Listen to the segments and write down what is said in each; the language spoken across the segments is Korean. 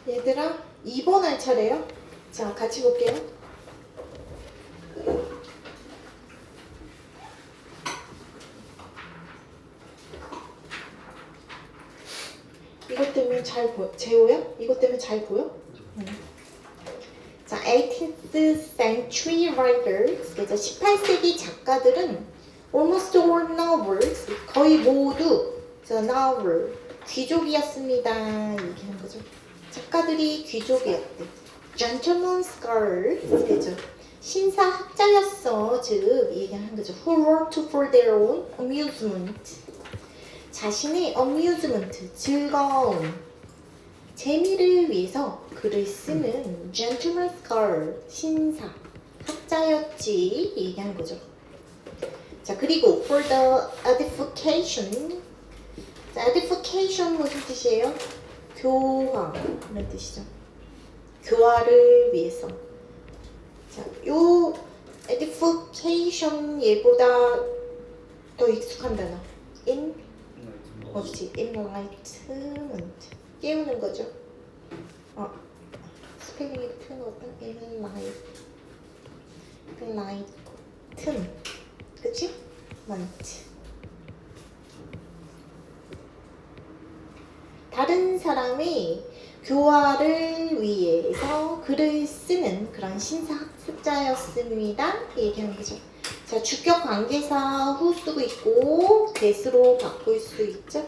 얘들아 2번 할 차례요. 자, 같이 볼게요. 이것 때문에 잘 보여? 재호야? 이것 때문에 잘 보여? 자, 18th century writers, 그래서 18세기 작가들은 almost all novels, 거의 모두 the novel, 귀족이었습니다. 얘기하는 거죠. 작가들이 귀족이었대. gentleman scholars, 그죠? 신사학자였어. 즉, 얘기하는 거죠. who worked for their own amusement. 자신의 amusement, 즐거움, 재미를 위해서 글을 쓰는 gentleman scholar, 신사, 학자였지 얘기하는 거죠. 자, 그리고 for the edification. 자, edification 무슨 뜻이에요? 교화 이런 뜻이죠. 교화를 위해서. 자, 요 edification 얘보다 더 익숙한 단어. 없지. enlightenment. 깨우는 거죠. 스펠링이 틀린 것 같다. enlighten. 그치? ment. 다른 사람의 교화를 위해서 글을 쓰는 그런 신사학자였습니다. 얘기하는 거죠. 자, 주격 관계사 후 쓰고 있고 대수로 바꿀 수 있죠.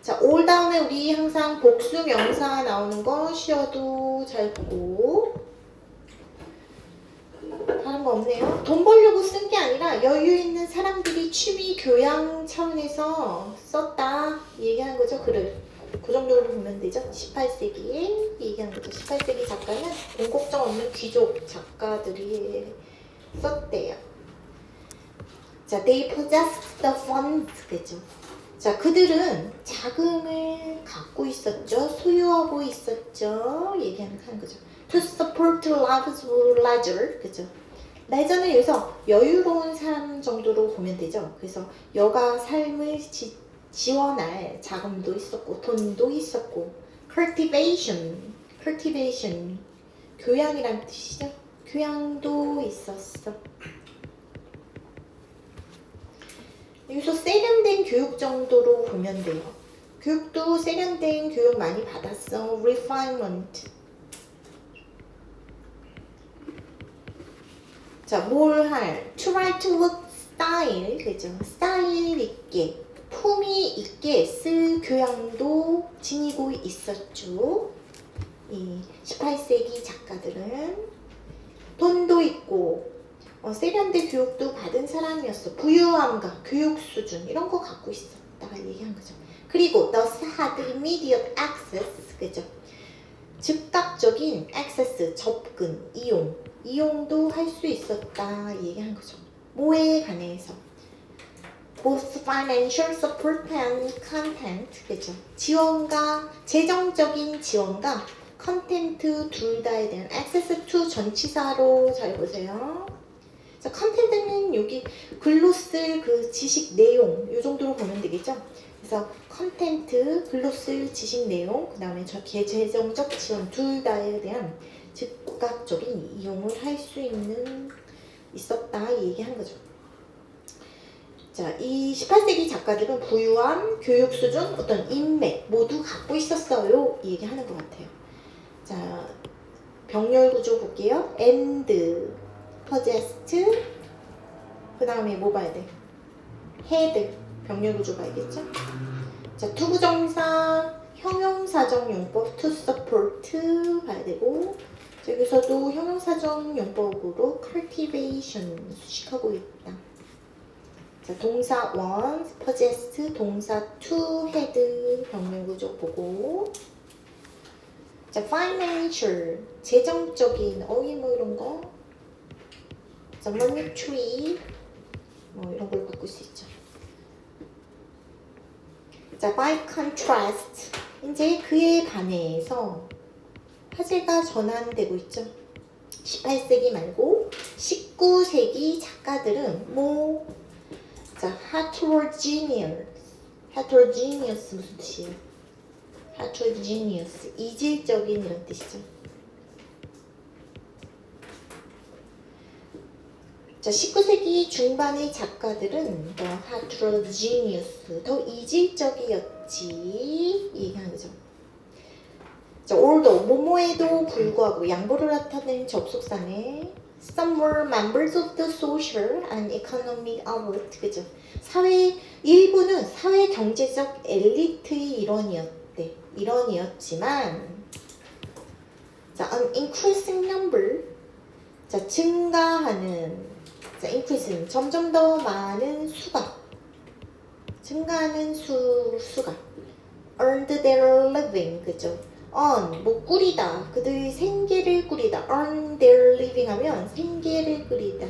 자, all 다음에 우리 항상 복수 명사 나오는 거 쉬어도 잘 보고. 다른 거 없네요. 돈 벌려고 쓴 게 아니라 여유 있는 사람들이 취미 교양 차원에서 썼다 얘기하는 거죠. 글을. 그 정도로 보면 되죠. 18세기에 얘기하는 거죠. 18세기 작가는 돈 걱정 없는 귀족 작가들이 썼대요. 자, they possessed the funds. 그죠. 자, 그들은 자금을 갖고 있었죠. 소유하고 있었죠. 얘기하는 거죠. To support life's leisure. 그죠. 레저는 여기서 여유로운 삶 정도로 보면 되죠. 그래서 여가 삶을 지원할 자금도 있었고 돈도 있었고 cultivation 교양이란 뜻이죠. 교양도 있었어. 여기서 세련된 교육 정도로 보면 돼요. 교육도 세련된 교육 많이 받았어. refinement. 자, 뭘 할? to write with style. 그죠? 스타일 있게, 품위 있게 쓸 교양도 지니고 있었죠. 이 18세기 작가들은 돈도 있고 세련된 교육도 받은 사람이었어. 부유함과 교육 수준 이런 거 갖고 있었다 얘기한 거죠. 그리고 thus had immediate access. 그죠? 즉각적인 access, 접근, 이용도 할 수 있었다 얘기한 거죠. 뭐에 관해서? both financial support and content. 그죠? 지원과 재정적인 지원과 컨텐트 둘 다에 대한 access to 전치사로 잘 보세요. 자, 컨텐츠는 여기 글로 쓸 그 지식 내용 이 정도로 보면 되겠죠? 그래서 컨텐트, 글로 쓸 지식 내용, 그 다음에 재정적 지원 둘 다에 대한 즉각적인 이용을 할 수 있었다 얘기한 거죠. 자, 이 18세기 작가들은 부유함, 교육 수준, 어떤 인맥 모두 갖고 있었어요 얘기하는 것 같아요. 자, 병렬 구조 볼게요. and, possessed, 그 다음에 뭐 봐야 돼? had, 병렬 구조 봐야겠죠? 자, 투부정사, 형용사적 용법, to support 봐야 되고, 여기서도 형용사적 용법으로 cultivation 수식하고 있다. 자, 동사 one, possessed, 동사 to, had, 병렬 구조 보고. 자, financial, 재정적인, 뭐 이런 거. 자, monetary, 뭐 이런 걸 바꿀 수 있죠. 자, by contrast, 이제 그에 반해서 화제가 전환되고 있죠. 18세기 말고 19세기 작가들은 뭐, 자, heterogeneous 무슨 뜻이에요? heterogeneous, 이질적인 이런 뜻이죠. 자, 19세기 중반의 작가들은 더 heterogeneous, 더 이질적이었지 얘기하는 거죠. 자, although, 뭐뭐에도 불구하고 양보를 나타낸 접속사네. Some were members of the social and economic elite, 그죠? 일부는 사회 경제적 엘리트의 일원이었지만, 자, an increasing number, 자, 증가하는, 자, increasing, 점점 더 많은 수가, 증가하는 수가, earned their living, 그죠? 뭐 꾸리다, 그들의 생계를 꾸리다. earn their living 하면 생계를 꾸리다.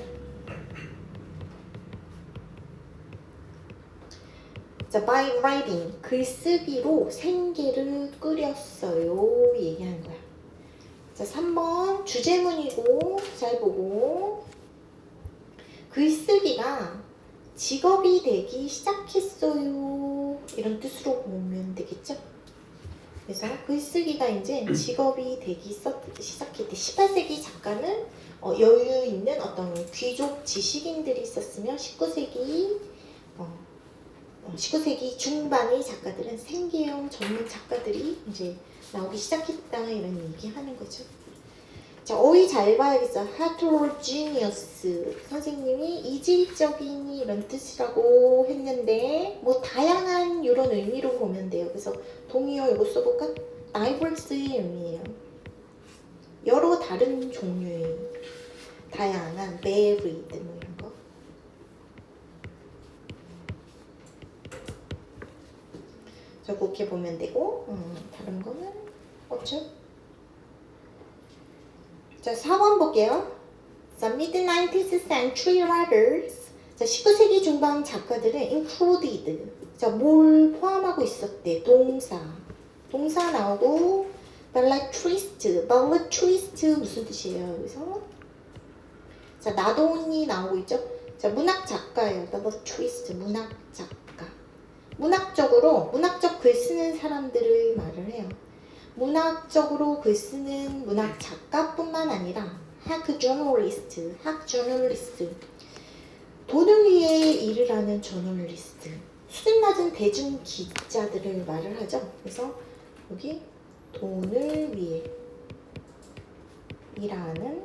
자, by writing, 글쓰기로 생계를 꾸렸어요 얘기하는 거야. 자, 3번 주제문이고 잘 보고, 글쓰기가 직업이 되기 시작했어요 이런 뜻으로 보면 되겠죠. 그래서 글쓰기가 이제 직업이 되기 시작했대. 18세기 작가는 여유 있는 어떤 귀족 지식인들이 있었으며 19세기 중반의 작가들은 생계형 전문 작가들이 이제 나오기 시작했다 이런 얘기하는 거죠. 자, 어휘 잘 봐야겠죠. heterogeneous, 선생님이 이질적인 이런 뜻이라고 했는데 뭐 다양한 이런 의미로 보면 돼요. 그래서 동의어 이거 써볼까? diverse의 의미예요. 여러 다른 종류의, 다양한, varied 뭐 이런 거. 자, 그렇게 보면 되고, 다른 거는 없죠. 자, 4번 볼게요. 자, mid-19th century writers. 자, 19세기 중반 작가들은 included. 자, 뭘 포함하고 있었대? 동사 나오고, belletrist 무슨 뜻이에요? 그래서 자, 나도니 나오고 있죠? 자, 문학 작가예요. belletrist, 문학 작가. 문학적 글 쓰는 사람들을 말을 해요. 문학적으로 글 쓰는 문학 작가뿐만 아니라 학 저널리스트, 돈을 위해 일을 하는 저널리스트, 수준 낮은 대중 기자들을 말을 하죠. 그래서 여기 돈을 위해 일하는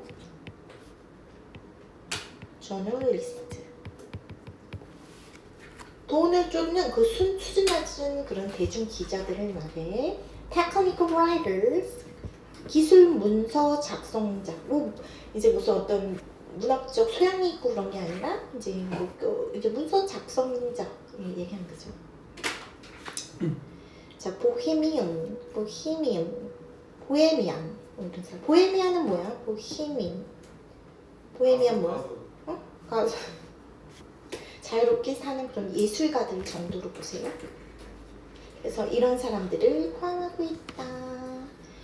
저널리스트, 돈을 쫓는 그 수준 낮은 그런 대중 기자들을 말해. technical writers, 기술 문서 작성자. 뭐 이제 무슨 어떤 문학적 소양이 있고 그런 게 아니라 이제 이제 문서 작성자 얘기하는 거죠. 자, 보헤미안 이런 사람. 보헤미안은 뭐야? 보헤미안 뭐야? 자유롭게 사는 그런 예술가들 정도로 보세요. 그래서 이런 사람들을 포함하고 있다.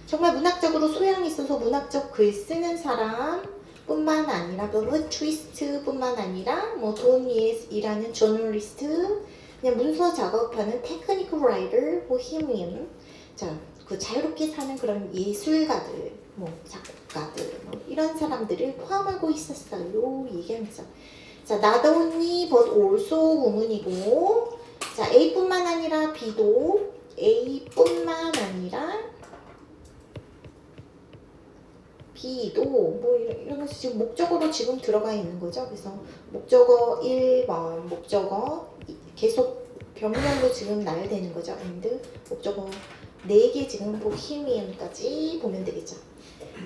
정말 문학적으로 소양이 있어서 문학적 글 쓰는 사람뿐만 아니라 belletrist뿐만 아니라 뭐 돈 위에 일하는 저널리스트, 그냥 문서 작업하는 technical writer, 보헤미안. 자, 그 자유롭게 사는 그런 예술가들, 뭐 작가들, 뭐 이런 사람들을 포함하고 있었어요 얘기하면서. 자, not only but also 구문이고, 자, A뿐만 아니라 B도, A뿐만 아니라 B도 뭐 이런 것이 지금 목적어로 지금 들어가 있는 거죠. 그래서 목적어 1번, 목적어 계속 병렬로 지금 나야 되는 거죠. and 목적어 4개 지금 보헤미안까지 보면 되겠죠.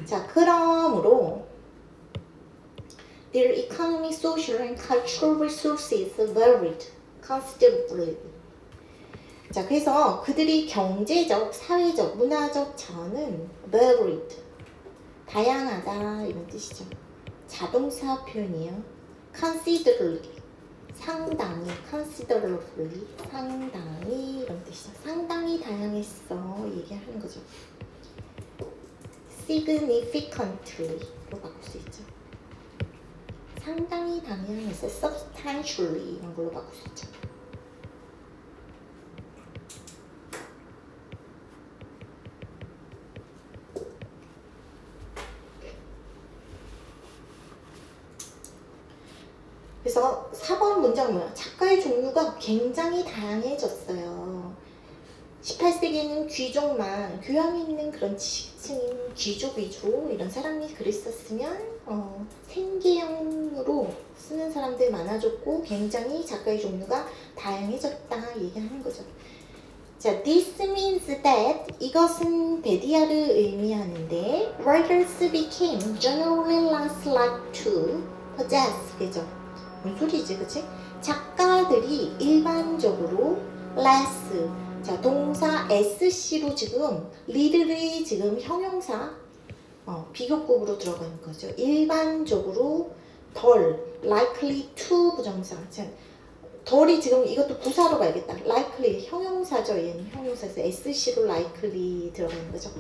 자, 그러므로 their economic, social, and cultural resources varied considerably. 자, 그래서 그들이 경제적, 사회적, 문화적 자원은 varied, 다양하다 이런 뜻이죠. 자동사 표현이에요. considerably, 상당히, considerably, 상당히 이런 뜻이죠. 상당히 다양했어 얘기하는 거죠. significantly로 바꿀 수 있죠. 상당히 다양해서 substantially 이런 걸로 바꿀 수 있죠. 그래서 4번 문장 뭐야? 작가의 종류가 굉장히 다양해졌어요. 18세기에는 귀족만, 교양 있는 그런 지식층인 귀족 위주로 이런 사람이 글을 썼으면 생계형으로 쓰는 사람들 많아졌고 굉장히 작가의 종류가 다양해졌다 얘기하는 거죠. 자, this means that 이것은 베디아를 의미하는데 writers became generally less like to possess 그죠? 무슨 소리지, 그치? 작가들이 일반적으로 less 자, 동사 SC로 지금 리들이 지금 형용사 비교급으로 들어가는 거죠. 일반적으로 덜 likely to 부정사 자, 덜이 지금 이것도 부사로 가야겠다. likely 형용사죠. 얘는 형용사에서 SC로 likely 들어가는 거죠.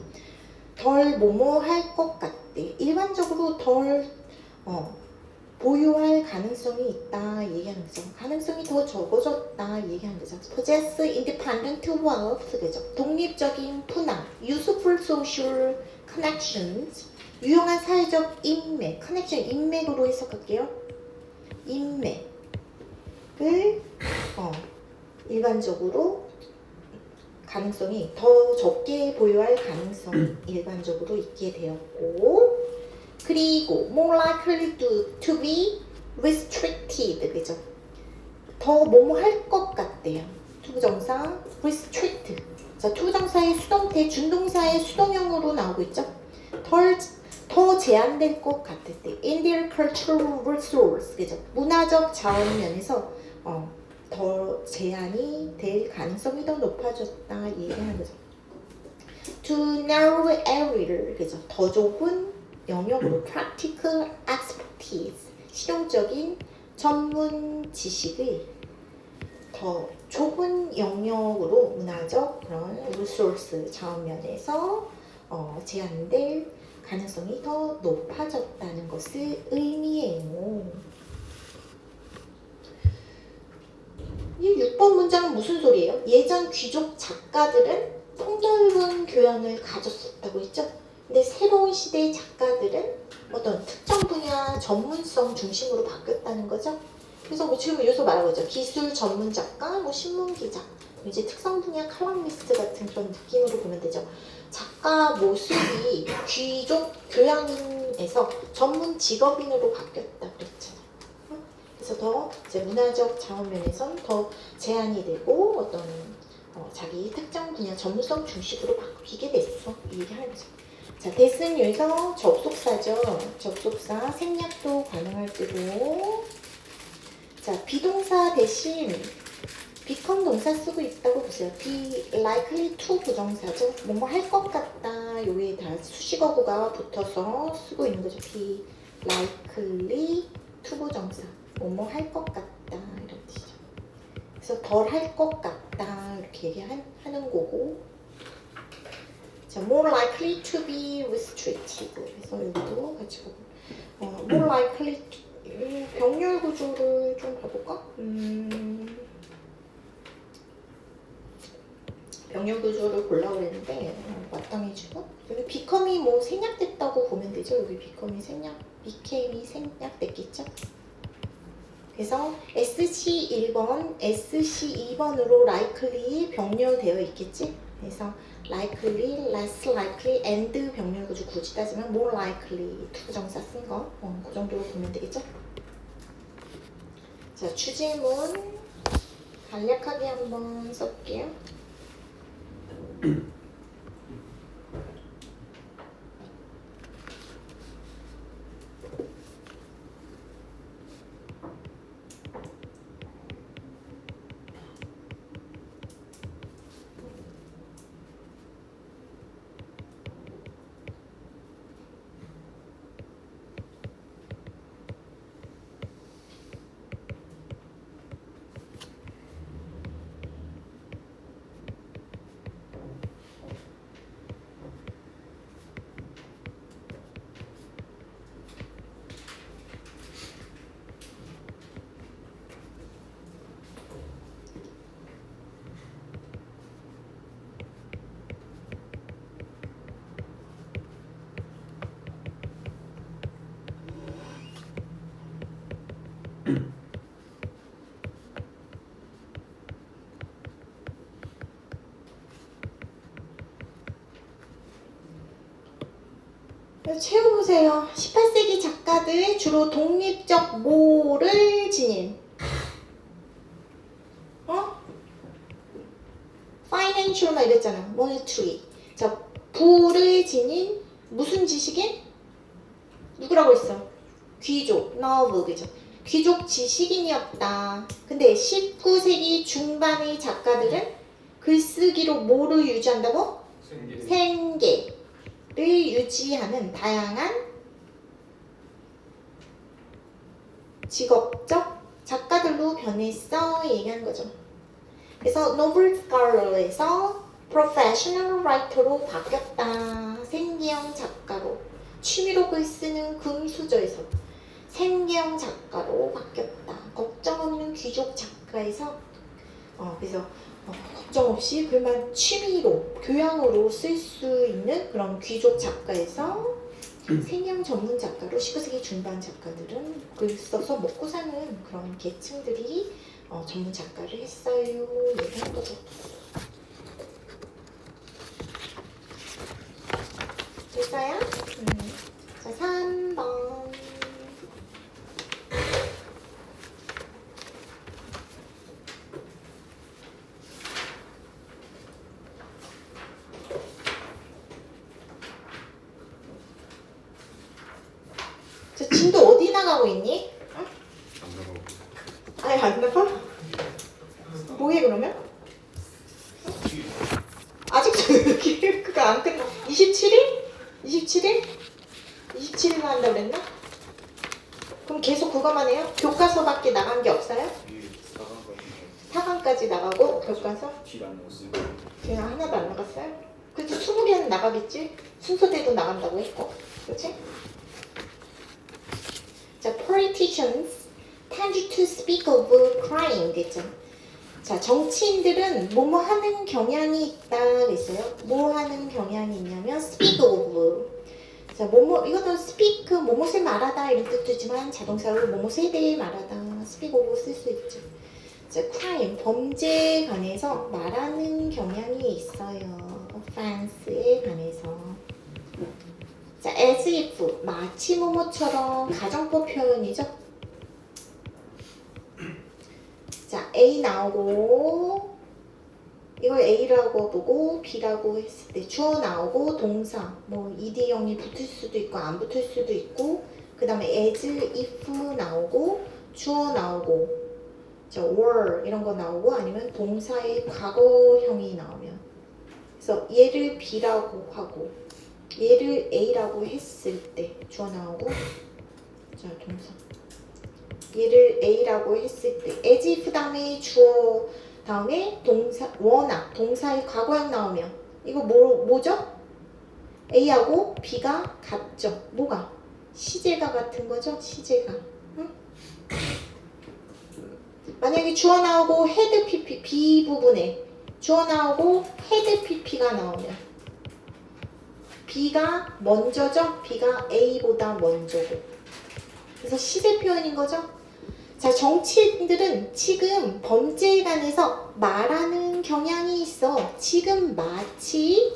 덜 뭐뭐 할 것 같대. 일반적으로 덜 보유할 가능성이 있다 얘기하는 거죠. 가능성이 더 적어졌다 얘기하는 거죠. possess independent wealth 그죠. 독립적인 분할, useful social connections, 유용한 사회적 인맥, connection 인맥으로 해석할게요. 인맥을 일반적으로 가능성이 더 적게 보유할 가능성이 일반적으로 있게 되었고 그리고 more likely to be restricted 그죠? 더 뭐뭐 할 것 같대요. 투부정사 restrict 자 투부정사의 수동태 준동사의 수동형으로 나오고 있죠? 더 제한될 것 같을 때 in their cultural resource 그죠? 문화적 자원 면에서 더 제한이 될 가능성이 더 높아졌다 얘기하는 거죠. to narrow area를 그죠? 더 좁은 영역으로 practical expertise 실용적인 전문 지식을 더 좁은 영역으로 문화적 그런 resource 자원 면에서 제한될 가능성이 더 높아졌다는 것을 의미해요. 이 6번 문장은 무슨 소리예요? 예전 귀족 작가들은 폭넓은 교양을 가졌었다고 했죠? 근데 새로운 시대의 작가들은 어떤 특정 분야 전문성 중심으로 바뀌었다는 거죠? 그래서 뭐 지금 여기서 말하고 있죠. 기술 전문 작가, 뭐 신문 기자, 이제 특성 분야 칼럼니스트 같은 그런 느낌으로 보면 되죠. 작가 모습이 귀족 교양인에서 전문 직업인으로 바뀌었다 그랬잖아요. 그래서 더 이제 문화적 자원 면에선 더 제한이 되고 어떤 자기 특정 분야 전문성 중심으로 바뀌게 됐어. 이 얘기하는 거죠. 자, 대신 여기서 접속사죠. 접속사 생략도 가능할 때고 자, 비동사 대신 become 동사 쓰고 있다고 보세요. be likely to 부정사죠. 뭐뭐 할 것 같다. 여기에 다 수식어구가 붙어서 쓰고 있는 거죠. be likely to 부정사. 뭐뭐 할 것 같다. 이런 뜻이죠. 그래서 덜 할 것 같다. 이렇게 얘기하는 거고 자, more likely to be restricted. 그래서 여기도 같이 보고 more likely 병렬 구조를 좀 봐볼까? 병렬 구조를 보려고 했는데 마땅해지고 여기 become이 뭐 생략됐다고 보면 되죠. 여기 became이 생략됐겠죠. 그래서 SC 1번, SC 2번으로 likely 병렬되어 있겠지. 그래서 likely, less likely, and 병렬 구조 굳이 따지면 more likely 투부정사 쓴 거, 그 정도로 보면 되겠죠. 자, 주제문 간략하게 한번 써볼게요. 채워보세요. 18세기 작가들 주로 독립적 뭐를 지닌 financial 막 이랬잖아. monetary. 자, 부를 지닌 무슨 지식인? 누구라고 했어? 귀족, noble, 그죠? 귀족 지식인이었다. 근데 19세기 중반의 작가들은 글쓰기로 뭐를 유지한다고? 생계를 유지하는 다양한 직업적 작가들로 변했어 얘기하는 거죠. 그래서 novel scholar에서 professional writer로 바뀌었다. 생계형 작가로 취미로 글 쓰는 금수저에서 생계형 작가로 바뀌었다. 걱정 없는 귀족 작가에서 그래서 걱정 없이 글만 취미로 교양으로 쓸 수 있는 그런 귀족 작가에서 생계형 전문 작가로 19세기 중반 작가들은 글 써서 먹고 사는 그런 계층들이 전문 작가를 했어요. 얘기한 거죠. 됐어요? 자, 3번. 저 진도 어디 나가고 있니? 응? 아니, 안 나가? 뭐해 그러면? 아직도 이렇게 그거 안 끝나. 27일? 27일? 27일만 한다고 그랬나? 그럼 계속 그거만 해요? 교과서밖에 나간 게 없어요? 4강까지 나가고 교과서? 그냥 하나도 안 나갔어요? 그치 20개는 나가겠지? 순서대로 나간다고 했고 그치? 자, politicians tend to speak of crime 됐죠? 자, 정치인들은 뭐뭐 하는 경향이 있다 그랬어요. 뭐 하는 경향이 있냐면 speak of. 자, 뭐뭐 이것도 speak 뭐뭐을 말하다 이런 뜻이지만 자동사로 뭐뭐에 대해 말하다 speak of 쓸 수 있죠. 자, crime 범죄에 관해서 말하는 경향이 있어요. offense에 관해서. 자, as if 마치 뭐뭐처럼 가정법 표현이죠. 자, A 나오고 이걸 A라고 보고 B라고 했을 때 주어 나오고 동사 뭐 ED형이 붙을 수도 있고 안 붙을 수도 있고 그 다음에 as, if 나오고 주어 나오고 자, were 이런 거 나오고 아니면 동사의 과거형이 나오면 그래서 얘를 B라고 하고 얘를 A라고 했을 때 주어 나오고 자, 동사 얘를 A라고 했을 때 as if 다음에 주어 다음에 동사 워낙 동사의 과거형 나오면 이거 뭐죠? A하고 B가 같죠? 뭐가? 시제가 같은 거죠? 시제가 응? 만약에 주어 나오고 헤드 PP B 부분에 주어 나오고 헤드 PP가 나오면 B가 먼저죠? B가 A보다 먼저고 그래서 시제 표현인 거죠? 자, 정치인들은 지금 범죄에 관해서 말하는 경향이 있어. 지금 마치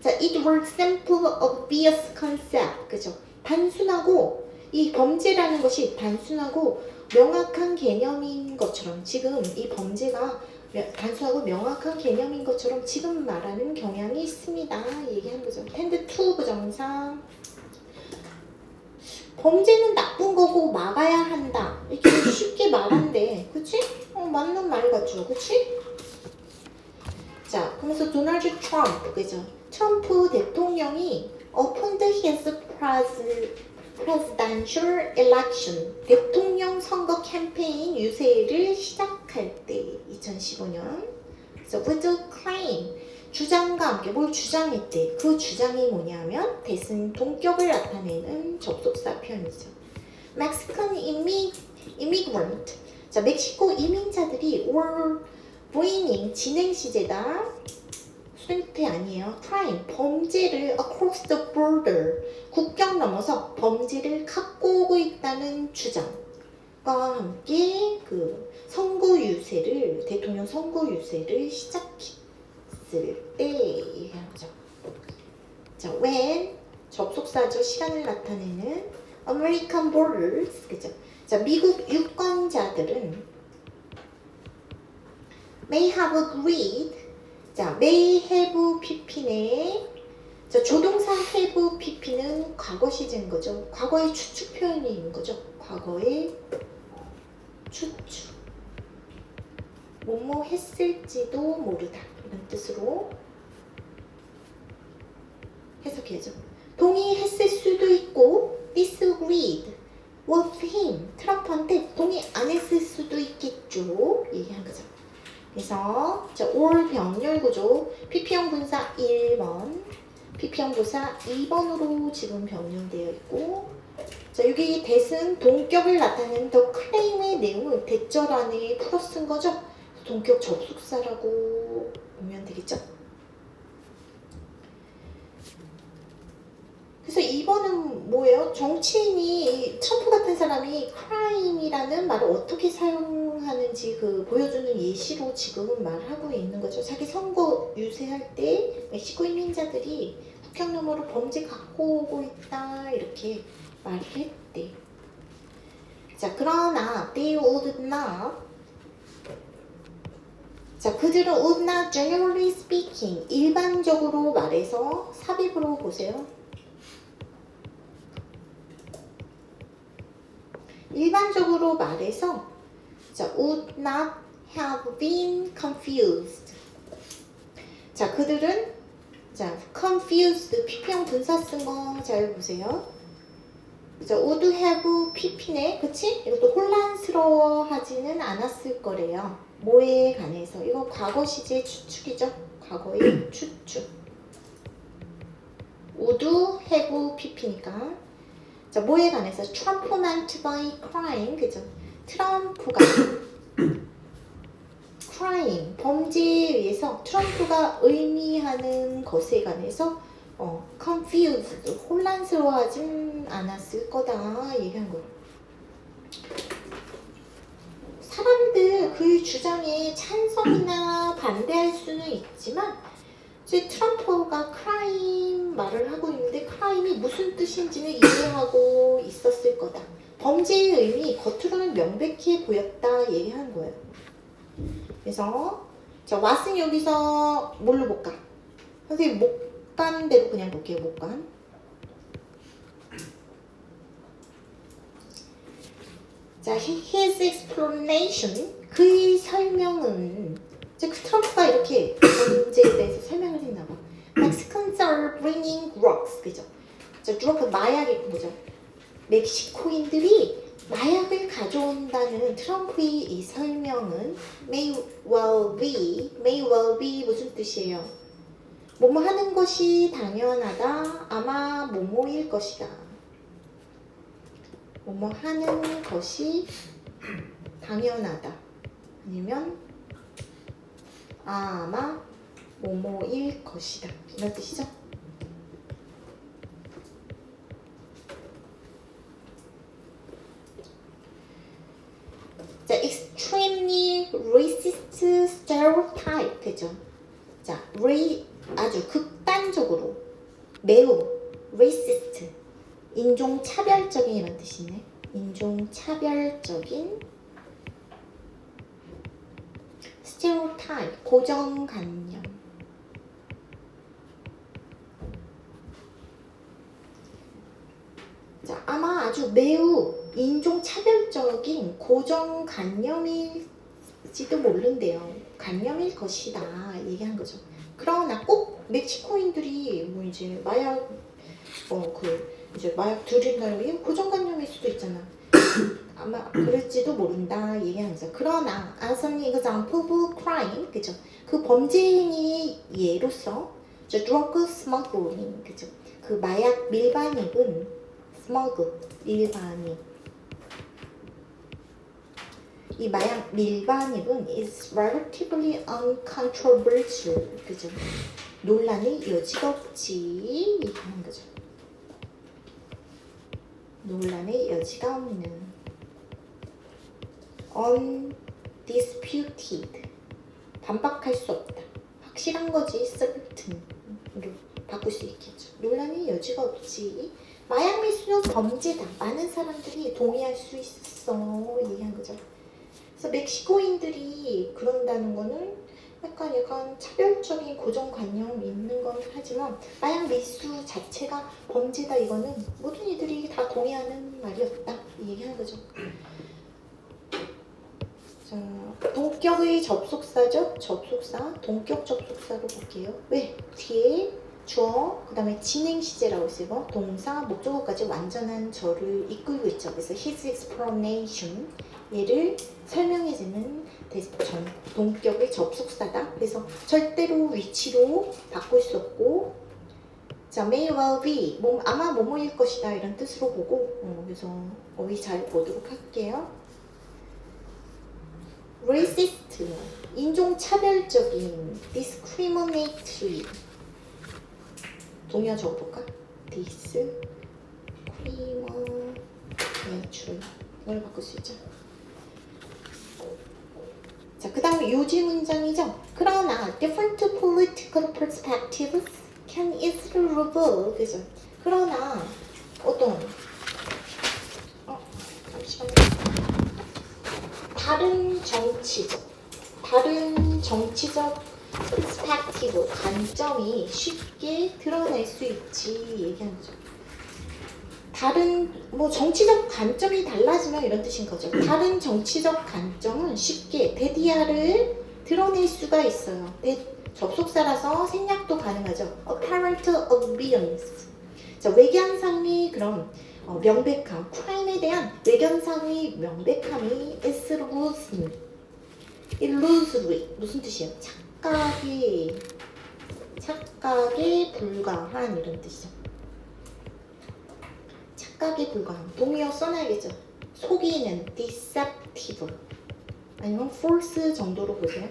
자, it was simple obvious concept. 그죠? 단순하고 이 범죄라는 것이 단순하고 명확한 개념인 것처럼 지금 이 범죄가 단순하고 명확한 개념인 것처럼 지금 말하는 경향이 있습니다. 얘기한 거죠. tend to 부정사 범죄는 나쁜 거고 막아야 한다. 이렇게 쉽게 말한대. 그치? 맞는 말 같죠? 그치? 자, 그래서 도널드 트럼프, 그죠? 트럼프 대통령이 opened his presidential election 대통령 선거 캠페인 유세를 시작할 때 2015년 그래서 with a claim 주장과 함께 뭘 주장했대. 그 주장이 뭐냐면 대승 동격을 나타내는 접속사 표현이죠. Mexican immigrant 자, 멕시코 이민자들이 were bringing 진행 시제다. 수행태 아니에요. crime 범죄를 across the border 국경 넘어서 범죄를 갖고 오고 있다는 주장과 함께 그 선거 유세를 대통령 선거 유세를 시작했을 때 얘기하는 거죠. 자, when 접속사죠. 시간을 나타내는 American borders, 그죠? 자, 미국 유권자들은 may have agreed. 자, may have pp네. 자, 조동사 have pp는 과거 시제인 거죠. 과거의 추측 표현인 거죠. 과거의 추측. 뭐뭐 했을지도 모르다. 이런 뜻으로 해석해야죠. 동의했을 수도 있고 disagreed with him. 트럼프한테 동의 안 했을 수도 있겠죠. 얘기한 거죠. 그래서 자, 올 병렬 구조 PP형 분사 1번, PP형 분사 2번으로 지금 병렬되어 있고, 자, 여기 대은 동격을 나타내는 더 클레임의 내용을 대절 안에 풀어 쓴 거죠. 동격 접속사라고 보면 되겠죠. 그래서 2번은 뭐예요? 정치인이 트럼프 같은 사람이 crime이라는 말을 어떻게 사용하는지 그 보여주는 예시로 지금은 말하고 있는 거죠. 자기 선거 유세할 때 멕시코 이민자들이 국경 너머로 범죄 갖고 오고 있다 이렇게 말을 했대. 자, 그러나 they would not. 자, 그들은 would not generally speaking. 일반적으로 말해서 삽입으로 보세요. 일반적으로 말해서 자, would not have been confused. 자, 그들은 자, confused PP형 분사 쓴 거 잘 보세요. 자, would have PP네, 그치? 이것도 혼란스러워하지는 않았을 거래요. 뭐에 관해서? 이거 과거 시제 추측이죠. 과거의 추측. would have PP니까. 자, 뭐에 관해서? 트럼프 meant by crime, 그죠? 트럼프가 crime, 범죄에 의해서 트럼프가 의미하는 것에 관해서 confused, 혼란스러워하진 않았을 거다 얘기한 거예요. 사람들 그 주장에 찬성이나 반대할 수는 있지만 이제 트럼프가 crime 말을 하고 있는데 crime이 무슨 뜻인지는 이해하고 있었을 거다. 범죄의 의미 겉으로는 명백해 보였다 얘기한 거예요. 그래서 자, 왓슨 여기서 뭘로 볼까? 선생님 못 간 대로 그냥 볼게요. 못 간. 자, his explanation, 그의 설명은 즉 트럼프가 이렇게 문제에 대해서 설명을 했나 봐. Mexicans are bringing drugs, 그죠? 자, drugs 마약이 뭐죠? 멕시코인들이 마약을 가져온다는 트럼프의 이 설명은 may well be 무슨 뜻이에요? 뭐뭐 하는 것이 당연하다. 아마 뭐뭐일 것이다. 뭐뭐 하는 것이 당연하다. 아니면 아마 뭐뭐일 것이다. 이런 뜻이죠. 자, extremely racist stereotype, 그죠? 자, 아주 극단적으로 매우 racist, 인종차별적인 이런 뜻이네. 인종차별적인 stereotype, 고정관념. 자, 아마 아주 매우 인종차별적인 고정관념일지도 모른대요. 관념일 것이다 얘기한 거죠. 그러나 꼭 멕시코인들이 뭐 이제 마약 이제 마약 들인다는 게 고정관념일 수도 있잖아. 아마 그럴지도 모른다 얘기하는 거죠. 그러나 as an example of crime, 그죠? 그 범죄 행위의 예로서 저 drug smuggling, 그죠? 그 마약 밀반입은 smuggle, 밀반입. 이 마약 밀반입은 is relatively uncontroversial, 그죠? 논란의 여지가 없지 얘기하는 거죠. 논란의 여지가 없는 undisputed, 반박할 수 없다. 확실한 거지, certain. 바꿀 수 있겠죠. 논란의 여지가 없지. 마약 밀수는 범죄다. 많은 사람들이 동의할 수 있어. 얘기한 거죠. 그래서 멕시코인들이 그런다는 거는 약간 차별적인 고정관념이 있는 건 하지만 마약 밀수 자체가 범죄다. 이거는 모든 이들이 다 동의하는 말이었다. 이 얘기하는 거죠. 자, 동격의 접속사죠. 접속사, 동격 접속사로 볼게요. 왜? 뒤에 주어, 그 다음에 진행 시제라고 있어요. 동사, 목적어까지 완전한 절을 이끌고 있죠. 그래서 his explanation, 얘를 설명해주는 동격의 접속사다. 그래서 절대로 위치로 바꿀 수 없고, 자, may well be, 아마 뭐뭐일 것이다 이런 뜻으로 보고, 그래서 어휘 잘 보도록 할게요. racist, 인종차별적인, discriminatory, 동의어 적어볼까? discriminatory, 이걸 바꿀 수 있죠. 자, 그 다음에 요지 문장이죠. 그러나 different political perspectives can easily reveal, 그죠? 그러나 어떤 잠시만요. 다른 정치적 perspective, 관점이 쉽게 드러날 수 있지 얘기하는 거죠. 다른 정치적 관점이 달라지면 이런 뜻인 거죠. 다른 정치적 관점은 쉽게 대디아를 드러낼 수가 있어요. 접속사라서 생략도 가능하죠. apparent obvious. 자, 외견상의 그런 명백함, 크라임에 대한 외견상의 명백함이 illusory 무슨 뜻이에요? 착각에 불과한 이런 뜻이죠. 착각에 불과한 동의어 써놔야겠죠. 속이는 deceptive 아니면 false 정도로 보세요.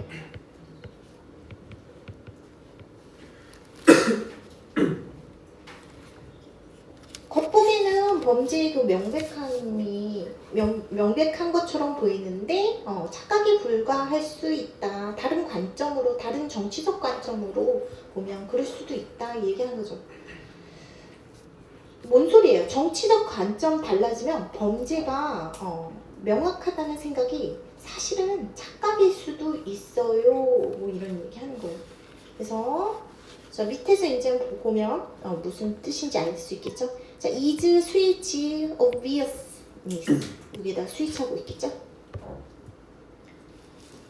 겉보기에는 범죄의 그 명백한 것처럼 보이는데 착각에 불과할 수 있다. 다른 관점으로, 다른 정치적 관점으로 보면 그럴 수도 있다 얘기하는 거죠. 뭔 소리예요? 정치적 관점 달라지면 범죄가 명확하다는 생각이 사실은 착각일 수도 있어요. 뭐 이런 얘기하는 거예요. 그래서 자, 밑에서 이제 보면 무슨 뜻인지 알 수 있겠죠? 자, is switch obviousness 여기에다 스위치하고 있겠죠?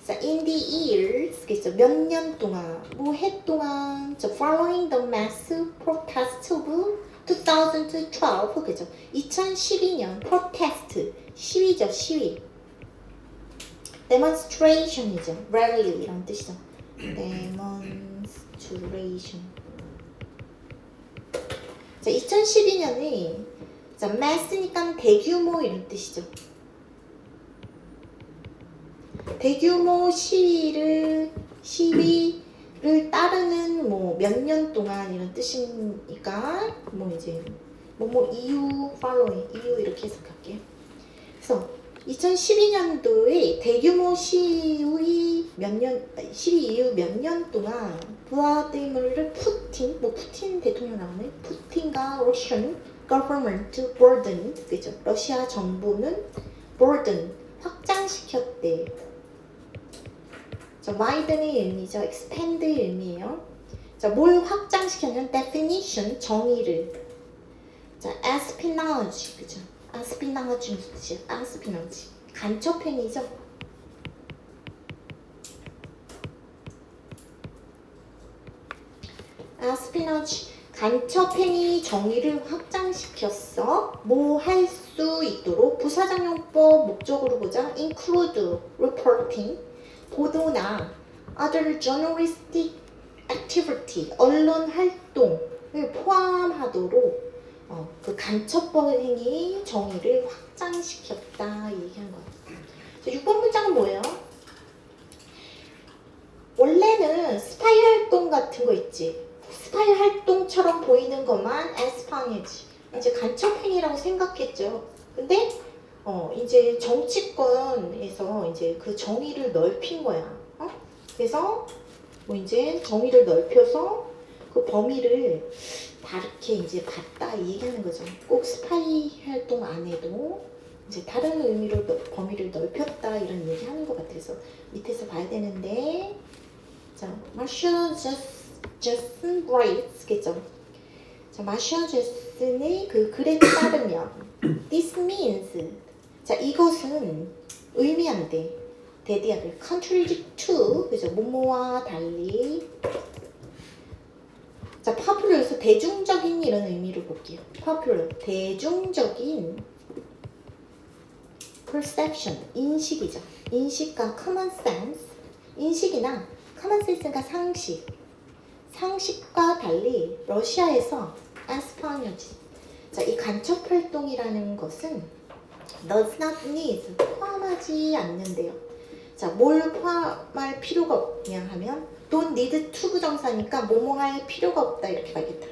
자, in the years 그죠? 몇 년 동안, 뭐 해 동안, 저 following the mass protest of 2012 그죠? 2012년 protest 시위죠, 시위. demonstration이죠, rally 이런 뜻이죠. demonstration. 자, 2012년이 자, mass니까 대규모 이런 뜻이죠. 대규모 시위를 따르는 몇 년 동안 이런 뜻이니까 이제 이후 following 이후 이렇게 해석할게요. 그래서 2012년도에 대규모 시위 이후 몇 년 동안 블라디미르 푸틴 대통령 나오네. 푸틴과 러시안 government burden 그죠? 러시아 정부는 burden 확장시켰대. 자, widen의 의미죠. expand의 의미예요. 자, 뭘 확장시켰냐면 definition 정의를. 자, espionage 그죠? espionage 무슨 뜻이에요? espionage 간첩행위죠. espionage 간첩행위 정의를 확장시켰어. 뭐 할 수 있도록 부사장용법 목적으로 보자. include reporting 보도나 other journalistic activity 언론 활동을 포함하도록 그 간첩법 행위 정의를 확장시켰다 얘기한 거예요. 6번 문장은 뭐예요? 원래는 스파이 활동 같은 거 있지. 스파이 활동처럼 보이는 것만 에스파니지. 이제 간첩 행위라고 생각했죠. 근데 이제 정치권에서 이제 그 정의를 넓힌 거야. 그래서 이제 정의를 넓혀서 그 범위를 다르게 이제 봤다 이 얘기하는 거죠. 꼭 스파이 활동 안 해도 이제 다른 의미로 범위를 넓혔다 이런 얘기하는 것 같아서 밑에서 봐야 되는데, 자, 마셔 제슨 브라이트겠죠. 자, 마셔 제슨의 그 글에 따르면 this means, 자, 이것은 의미한대. 대디아를 contrary to, 그죠? 뭐뭐와 달리. 자, popular에서 대중적인 이런 의미로 볼게요. popular, 대중적인 perception, 인식이죠. 인식과 common sense, 인식이나 common sense가 상식과 달리 러시아에서 에스파뇰, 자, 이 간첩 활동이라는 것은 does not need, 포함하지 않는데요. 자, 뭘 포함할 필요가 없냐 하면 don't need to 부정사니까 뭐뭐 할 필요가 없다 이렇게 가겠다.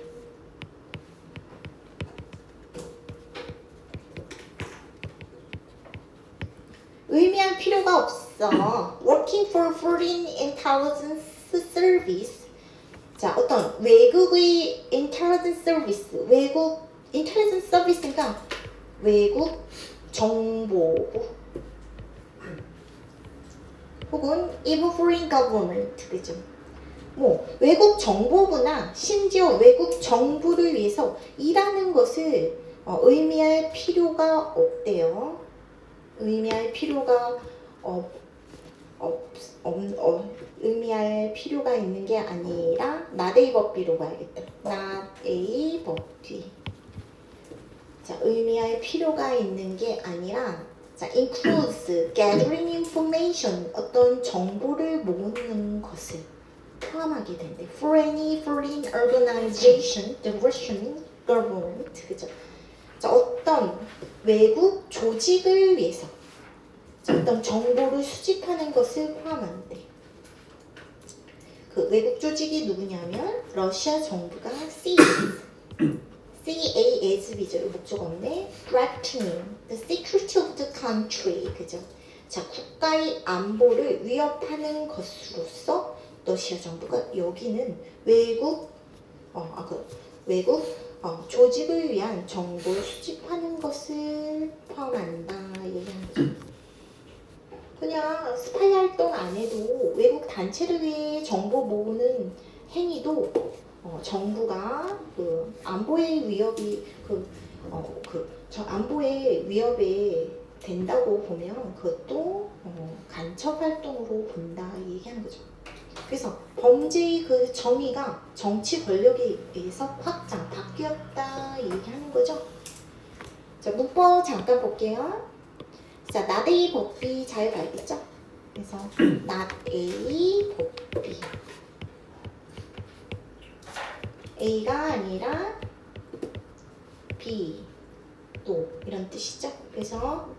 의미할 필요가 없어. Working for foreign intelligence service. 자, 어떤 외국의 intelligence service, 외국 intelligence service니까 외국 정보부 혹은 even foreign government, 그죠? 뭐 외국 정보부나 심지어 외국 정부를 위해서 일하는 것을 의미할 필요가 없대요. 의미할 필요가 의미할 필요가 있는 게 아니라 not a 법비로 가야겠다. not a 법비. 자, 의미할 필요가 있는 게 아니라, 자, includes gathering information, 어떤 정보를 모으는 것을 포함하게 된대. For any foreign organization, the Russian government, 그죠? 자, 어떤 외국 조직을 위해서, 자, 어떤 정보를 수집하는 것을 포함한대. 그 외국 조직이 누구냐면 러시아 정부가 CASB죠. 목적어인데 threatening the security of the country, 그죠? 자, 국가의 안보를 위협하는 것으로서 러시아 정부가 여기는 외국 조직을 위한 정보를 수집하는 것을 포함한다 얘기하는 거죠. 그냥 스파이 활동 안 해도 외국 단체를 위해 정보 모으는 행위도 정부가 그 안보의 위협이 안보의 위협에 된다고 보면 그것도 간첩 활동으로 본다 얘기하는 거죠. 그래서 범죄의 그 정의가 정치 권력에 의해서 확장, 바뀌었다 얘기하는 거죠. 자, 문법 잠깐 볼게요. 자, not a 법비 잘 봐야겠죠? 그래서 not a 법비. A가 아니라 B, 또 이런 뜻이죠. 그래서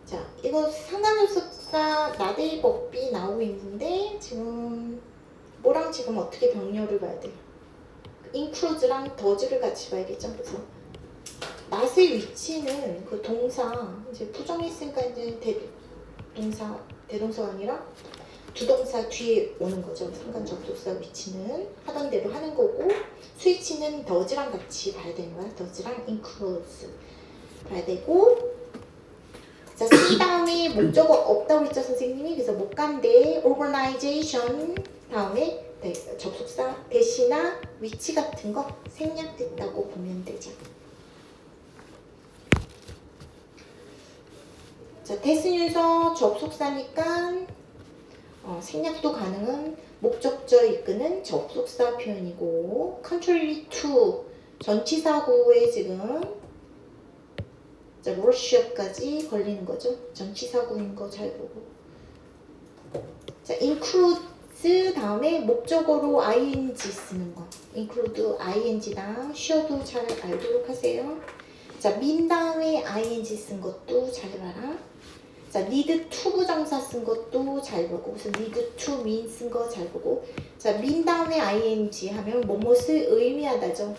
자, 이거 상관접속사 not a 법비 나오고 있는데 지금 뭐랑 지금 어떻게 병렬을 봐야 돼요? include랑 does를 같이 봐야겠죠. 그래서 not의 위치는 그 동사 이제 부정했으니까 이제 대동사가 아니라 주동사 뒤에 오는 거죠. 상관접속사 위치는 하던 대로 하는 거고, 스위치는 does랑 같이 봐야 되는 거야. does랑 includes 봐야 되고, 자, C 다음에 목적어 없다고 했죠 선생님이. 그래서 못 간대. organization 다음에 접속사 대시나 위치 같은 거 생략됐다고 보면 되죠. 자, 대신유서 접속사니까 생략도 가능한 목적절 이끄는 접속사 표현이고, contrary to 전치사구에 지금 러시아까지 걸리는 거죠. 전치사구인 거 잘 보고. 자, includes 다음에 목적어로 ing 쓰는 거. include ing다. 쉬어도 잘 알도록 하세요. 자, mean 다음에 ing 쓴 것도 잘 봐라. 자, need to 부정사 쓴 것도 잘 보고, 그래서 need to mean 쓴 거 잘 보고. 자, mean 다음에 ing 하면 뭐뭇을 의미하다죠.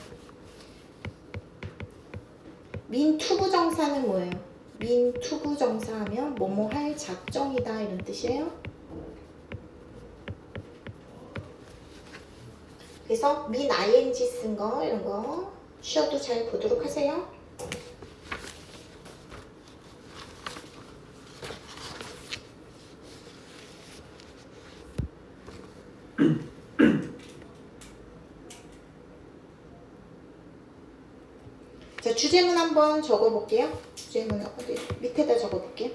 mean to 부정사는 뭐예요? mean to 부정사 하면 뭐뭐 할 작정이다 이런 뜻이에요. 그래서 min ing 쓴 거 이런 거 쉬어도 잘 보도록 하세요. 자, 주제문 한번 적어볼게요. 주제문 어디 밑에다 적어볼게요.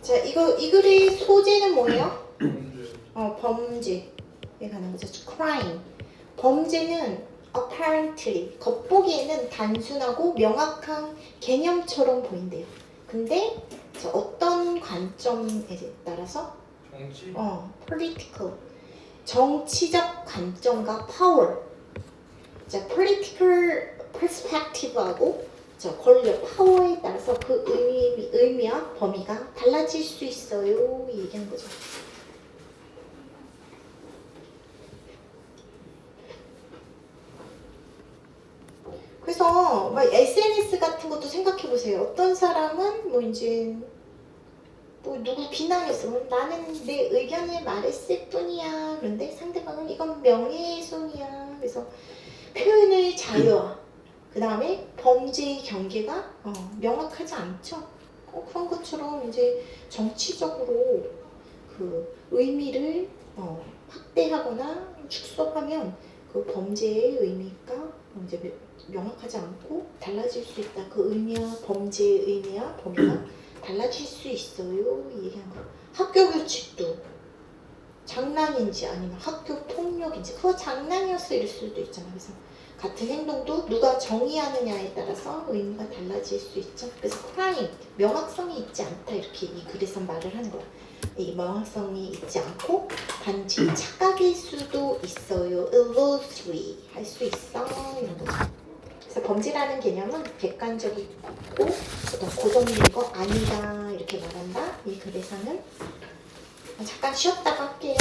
자, 이 글의 소재는 뭐예요? 범죄에 관한 거죠. crime. 범죄는 apparently, 겉보기에는 단순하고 명확한 개념처럼 보인대요. 근데 어떤 관점에 따라서 정치? political, 정치적 관점과 power. 자, political perspective하고 권력, 파워에 따라서 그 의미와 범위가 달라질 수 있어요. 이 얘기하는 거죠. 그래서 막 SNS 같은 것도 생각해 보세요. 어떤 사람은 뭐 이제 뭐 누구 비난해서 나는 내 의견을 말했을 뿐이야. 그런데 상대방은 이건 명예훼손이야. 그래서 표현의 자유와 그 다음에 범죄의 경계가 명확하지 않죠. 그런 것처럼 이제 정치적으로 그 의미를 확대하거나 축소하면 그 범죄의 의미가 이제 명확하지 않고 달라질 수 있다. 그 의미와 범죄의 의미와 범위가 달라질 수 있어요. 이 얘기한 거. 학교 규칙도 장난인지 아니면 학교 폭력인지 그거 장난이었을 수도 있잖아요. 그래서 같은 행동도 누가 정의하느냐에 따라서 의미가 달라질 수 있죠. 그래서 crime, 명확성이 있지 않다 이렇게 이 글에서 말을 하는 거야. 이 명확성이 있지 않고 단지 착각일 수도 있어요. illusory 할 수 있어 이런 거죠. 그래서 범죄라는 개념은 객관적이고 고정된 거 아니다 이렇게 말한다. 이 글에서는 잠깐 쉬었다가 할게요.